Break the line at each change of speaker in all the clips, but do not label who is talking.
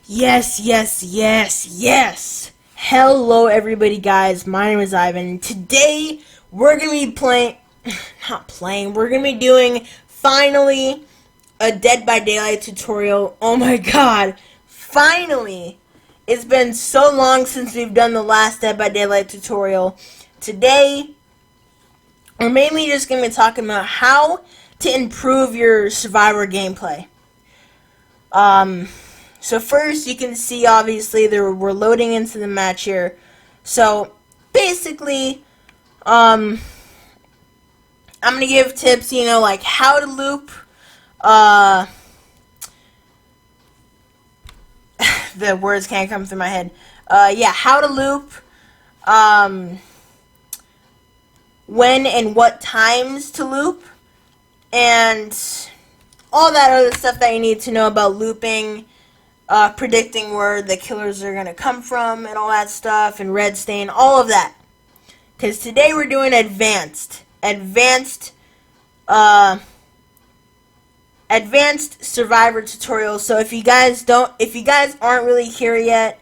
Yes, yes, yes, yes. Hello, everybody, guys. My name is Ivan. Today, we're going to be we're going to be doing, finally, a Dead by Daylight tutorial. Oh my god. Finally. It's been so long since we've done the last Dead by Daylight tutorial. Today, we're mainly just going to be talking about how to improve your Survivor gameplay. So first, you can see, obviously, we're loading into the match here. So, basically, I'm going to give tips, like how to loop, the words can't come through my head. How to loop, when and what times to loop, and all that other stuff that you need to know about looping, predicting where the killers are going to come from, and all that stuff, and red stain, all of that. Because today we're doing advanced Survivor tutorials. So if you guys aren't really here yet,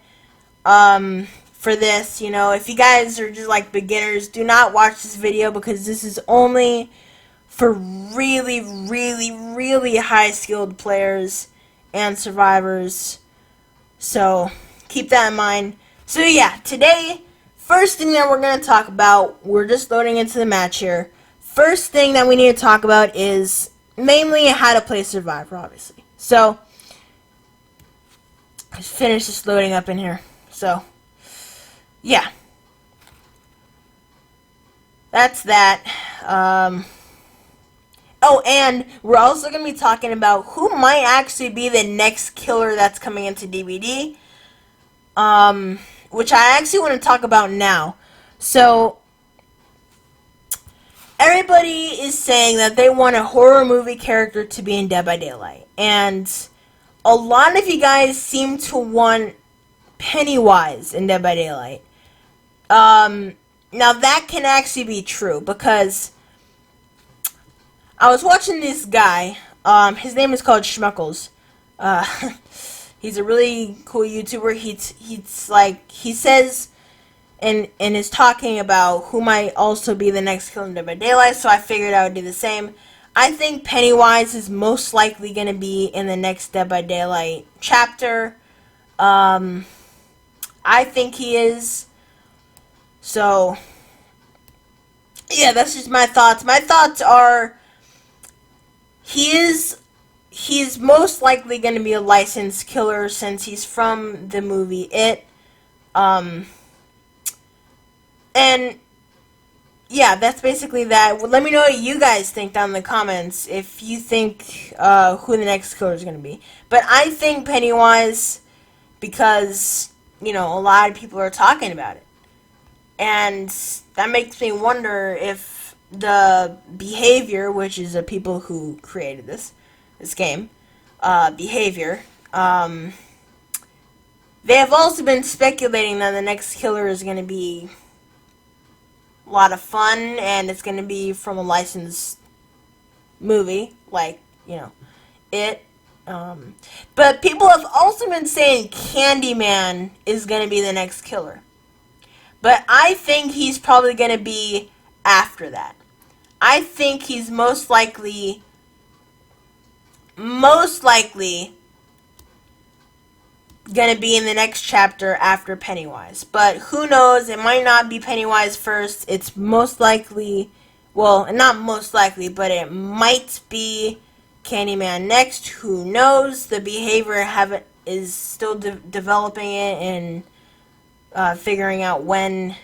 for this, if you guys are just like beginners, do not watch this video, because this is only for really, really, really high skilled players and survivors. So keep that in mind. So yeah, today, first thing that we're going to talk about, we're just loading into the match here. First thing that we need to talk about is mainly how to play Survivor, obviously. So, let's finish this loading up in here. So, yeah. That's that. Oh, and we're also going to be talking about who might actually be the next killer that's coming into DBD. Which I actually want to talk about now. So, everybody is saying that they want a horror movie character to be in Dead by Daylight. And a lot of you guys seem to want Pennywise in Dead by Daylight. Now that can actually be true, because I was watching this guy. His name is called Schmuckles. He's a really cool YouTuber. He says and is talking about who might also be the next killer in Dead by Daylight, so I figured I would do the same. I think Pennywise is most likely going to be in the next Dead by Daylight chapter. I think he is. So, yeah, that's just my thoughts. My thoughts are, he's most likely going to be a licensed killer since he's from the movie It. And yeah, that's basically that. Well, let me know what you guys think down in the comments, if you think who the next killer is going to be. But I think Pennywise, because, a lot of people are talking about it. And that makes me wonder if the Behavior, which is the people who created this game, Behavior, they have also been speculating that the next killer is going to be a lot of fun, and it's going to be from a licensed movie, like, It. But people have also been saying Candyman is going to be the next killer. But I think he's probably going to be after that. I think he's most likely going to be in the next chapter after Pennywise. But who knows? It might not be Pennywise first. It's most likely, well, not most likely, but it might be Candyman next. Who knows? The Behavior is still developing it and figuring out when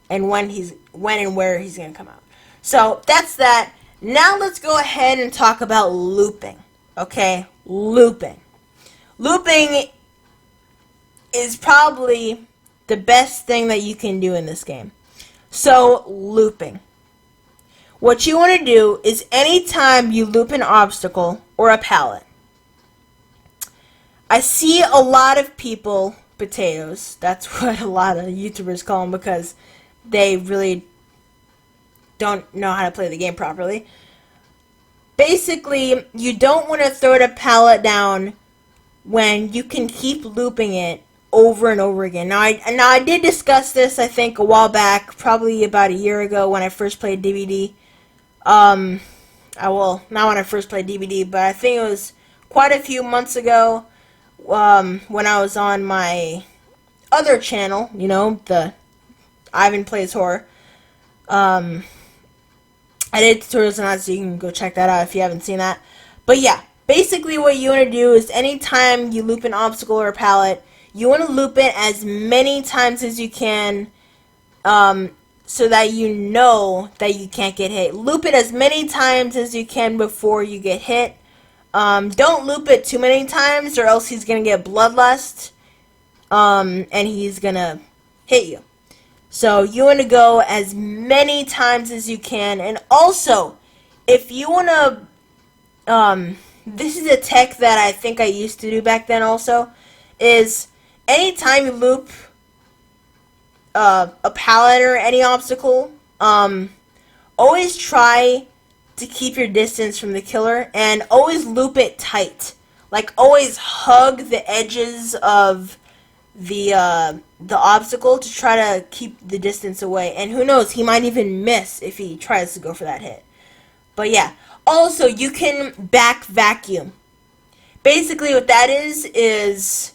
and where he's going to come out. So that's that. Now let's go ahead and talk about looping. Okay, looping. Looping is probably the best thing that you can do in this game. So, looping. What you want to do is, anytime you loop an obstacle or a pallet, I see a lot of people, potatoes, that's what a lot of YouTubers call them, because they really don't know how to play the game properly. Basically, you don't want to throw the pallet down when you can keep looping it over and over again. Now I did discuss this, I think, a while back, probably about a year ago when I first played DBD. Not when I first played DBD, but I think it was quite a few months ago, when I was on my other channel, the Ivan Plays Horror. I did tutorials on that, so you can go check that out if you haven't seen that. But yeah, basically what you want to do is anytime you loop an obstacle or a pallet, you want to loop it as many times as you can, so that you know that you can't get hit. Loop it as many times as you can before you get hit. Don't loop it too many times, or else he's going to get bloodlust, and he's going to hit you. So you want to go as many times as you can. And also, if you want to, this is a tech that I think I used to do back then also, is anytime you loop a pallet or any obstacle, always try to keep your distance from the killer, and always loop it tight. Like, always hug the edges of the obstacle to try to keep the distance away. And who knows, he might even miss if he tries to go for that hit. But yeah, also you can back vacuum. Basically what that is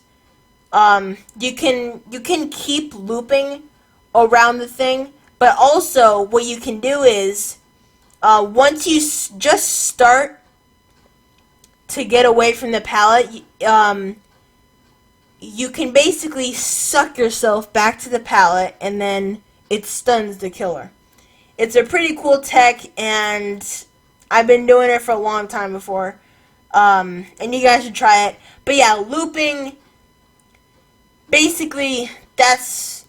you can keep looping around the thing, but also what you can do is once you just start to get away from the pallet, you can basically suck yourself back to the pallet, and then it stuns the killer. It's a pretty cool tech, and I've been doing it for a long time before, and you guys should try it. But yeah, looping, basically, that's,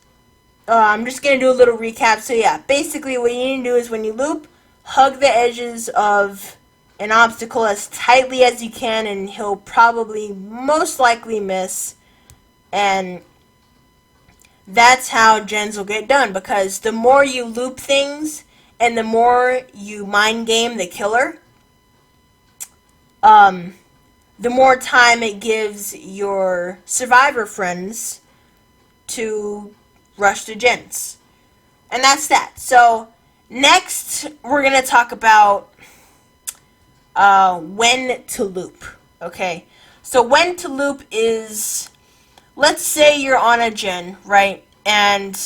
I'm just going to do a little recap. So yeah, basically what you need to do is when you loop, hug the edges of an obstacle as tightly as you can, and he'll probably most likely miss. And that's how gens will get done, because the more you loop things and the more you mind game the killer, the more time it gives your survivor friends to rush to gens. And that's that. So next we're going to talk about when to loop. Okay, so when to loop is, let's say you're on a gen, right? And,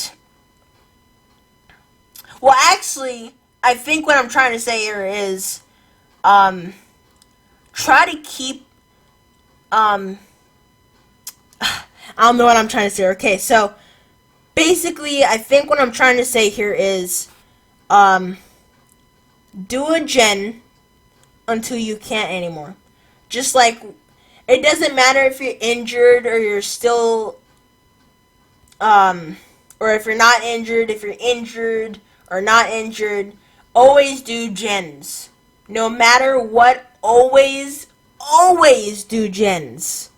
well, actually, I think what I'm trying to say here is, try to keep, I don't know what I'm trying to say. Okay, so, basically, I think what I'm trying to say here is, do a gen until you can't anymore. Just like, it doesn't matter if you're injured or you're still, or if you're not injured, if you're injured or not injured, always do gens. No matter what, always do gens.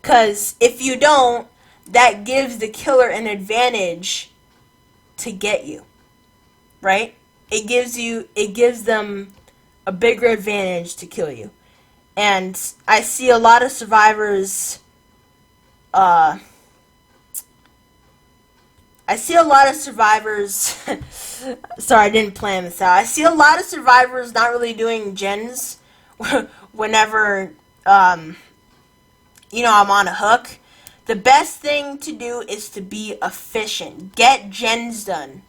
Because if you don't, that gives the killer an advantage to get you. Right? It gives them a bigger advantage to kill you. And I see a lot of survivors, sorry, I didn't plan this out. I see a lot of survivors not really doing gens whenever, I'm on a hook. The best thing to do is to be efficient. Get gens done.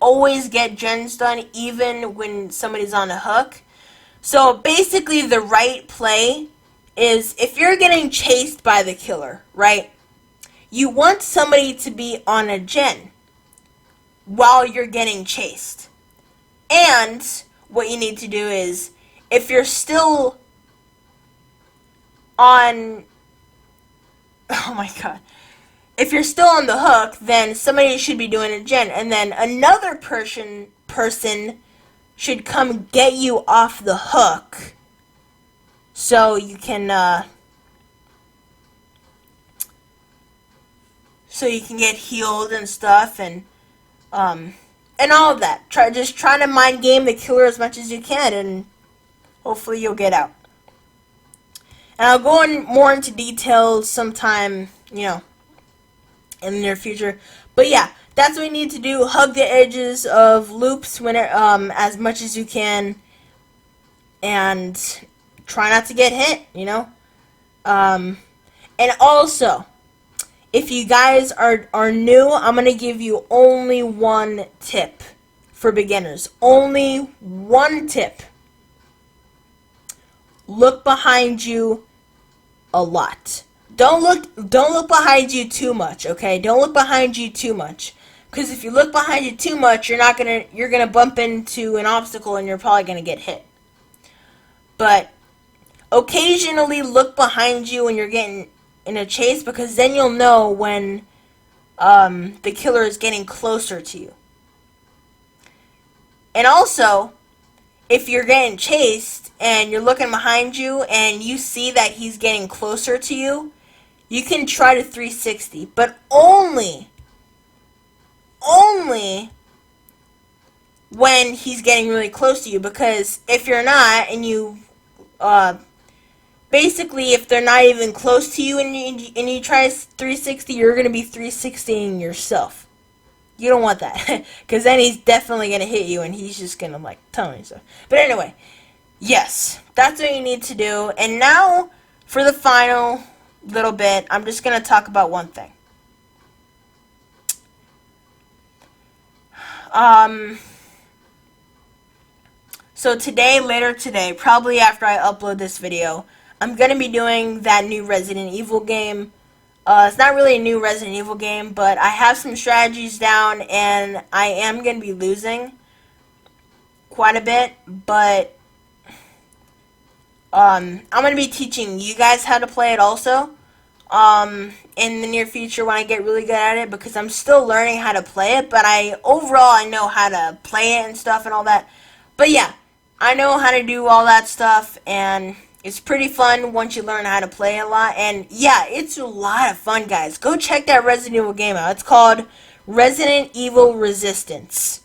Always get gens done, even when somebody's on a hook. So basically the right play is, if you're getting chased by the killer, right? You want somebody to be on a gen while you're getting chased. And what you need to do is, if you're still on, oh my god, if you're still on the hook, then somebody should be doing a gen, and then another person should come get you off the hook, so you can get healed and stuff, and all of that. Just try to mind game the killer as much as you can, and hopefully you'll get out. And I'll go more into details sometime, you know, in the near future. But yeah, that's what you need to do. Hug the edges of loops as much as you can, and try not to get hit, you know. And also, if you guys are new, I'm going to give you only one tip for beginners. Only one tip. Look behind you a lot. Don't look behind you too much, okay? Don't look behind you too much. Because if you look behind you too much, you're gonna bump into an obstacle and you're probably gonna get hit. But occasionally look behind you when you're getting in a chase, because then you'll know when the killer is getting closer to you. And also, if you're getting chased and you're looking behind you and you see that he's getting closer to you, you can try to 360, but only when he's getting really close to you, because if you're not, and you basically, if they're not even close to you and you try 360, you're going to be 360ing yourself. You don't want that, because then he's definitely going to hit you and he's just going to like tell you stuff. But anyway, yes, that's what you need to do. And now for the final little bit, I'm just going to talk about one thing. So later today, probably after I upload this video, I'm going to be doing that new Resident Evil game. It's not really a new Resident Evil game, but I have some strategies down, and I am going to be losing quite a bit, but I'm going to be teaching you guys how to play it also in the near future when I get really good at it, because I'm still learning how to play it, but overall I know how to play it and stuff and all that. But yeah, I know how to do all that stuff, and it's pretty fun once you learn how to play a lot. And yeah, it's a lot of fun, guys. Go check that Resident Evil game out. It's called Resident Evil Resistance.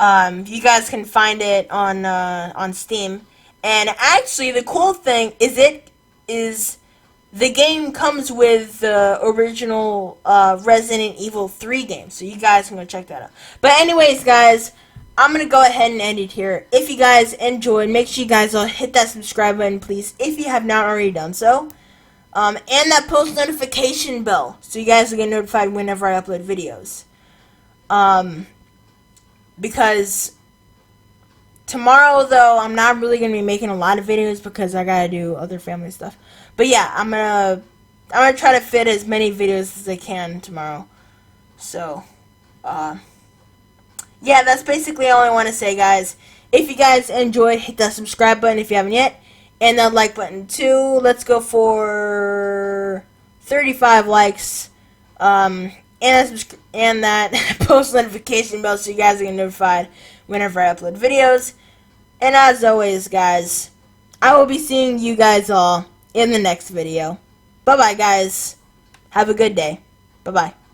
You guys can find it on Steam. And actually, the cool thing is the game comes with the original Resident Evil 3 game. So you guys can go check that out. But anyways, guys, I'm going to go ahead and end it here. If you guys enjoyed, make sure you guys all hit that subscribe button, please, if you have not already done so. And that post notification bell, so you guys will get notified whenever I upload videos. Because tomorrow, though, I'm not really going to be making a lot of videos because I got to do other family stuff. But yeah, I'm going to try to fit as many videos as I can tomorrow. So, yeah, that's basically all I want to say, guys. If you guys enjoyed, hit that subscribe button if you haven't yet, and that like button too. Let's go for 35 likes, and that post notification bell so you guys get notified whenever I upload videos. And as always, guys, I will be seeing you guys all in the next video. Bye-bye, guys. Have a good day. Bye-bye.